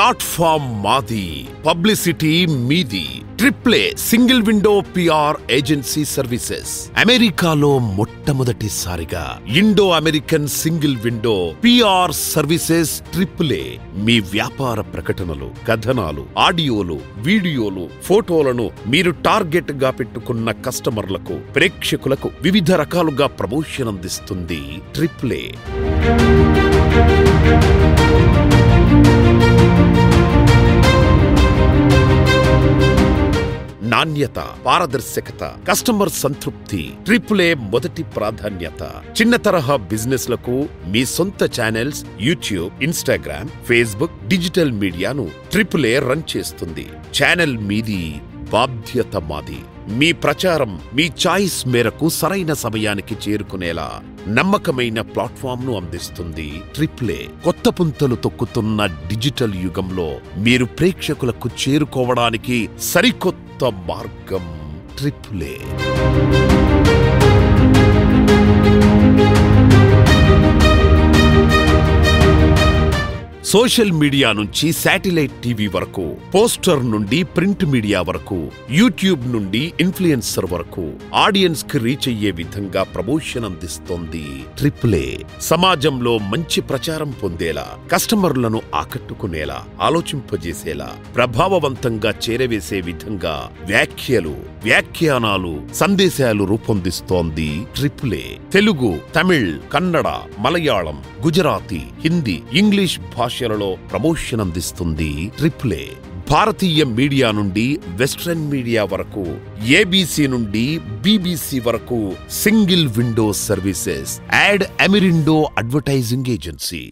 Platform మాది, publicity మీది. ట్రిప్లే single window PR agency services. అమెరికాలో మొట్టమొదటిసారిగా Indo American single window PR services ట్రిప్లే. మీ వ్యాపార ప్రకటనలు, కథనాలు, ఆడియోలు, వీడియోలు, ఫోటోలను మీరు టార్గెట్ గా పెట్టుకున్న కస్టమర్లకు, ప్రేక్షకులకు వివిధ రకాలుగా ప్రమోషన్ అందిస్తుంది ట్రిప్లే. నాణ్యత, పారదర్శకత, కస్టమర్ సంతృప్తి ట్రిప్లే మొదటి ప్రాధాన్యత. చిన్న తరహా బిజినెస్ లకు మీ సొంత channels, YouTube, Instagram, Facebook, digital మీడియాను ట్రిప్లే రన్ చేస్తుంది. ఛానల్ మీది, బాధ్యత మాది. మీ ప్రచారం మీ చాయిస్ మేరకు సరైన సమయానికి చేరుకునేలా నమ్మకమైన ప్లాట్ఫామ్ ను అందిస్తుంది ట్రిప్లే. కొత్త పుంతలు తొక్కుతున్న డిజిటల్ యుగంలో మీరు ప్రేక్షకులకు చేరుకోవడానికి సరికొత్త మార్గం ట్రిప్లే. సోషల్ మీడియా నుంచి శాటిలైట్ టీవీ వరకు, పోస్టర్ నుండి ప్రింట్ మీడియా వరకు, యూట్యూబ్ నుండి ఇన్ఫ్లుయెన్సర్ వరకు ఆడియన్స్ కి రీచ్ అయ్యే విధంగా ప్రమోషన్ అందిస్తోంది ట్రిప్లే. సమాజంలో మంచి ప్రచారం పొందేలా, కస్టమర్లను ఆకట్టుకునేలా, ఆలోచింపజేసేలా, ప్రభావవంతంగా చేరవేసే విధంగా వ్యాఖ్యలు, వ్యాఖ్యానాలు, సందేశాలు రూపొందిస్తోంది ట్రిప్లే. తెలుగు, తమిళ్, కన్నడ, మలయాళం, గుజరాతీ, హిందీ, ఇంగ్లీష్ భాషలలో ప్రమోషన్ అందిస్తుంది ట్రిప్లే. భారతీయ మీడియా నుండి వెస్ట్రన్ మీడియా వరకు, ఏబీసీ నుండి బీబీసీ వరకు single window services. Ad Amerindo advertising agency.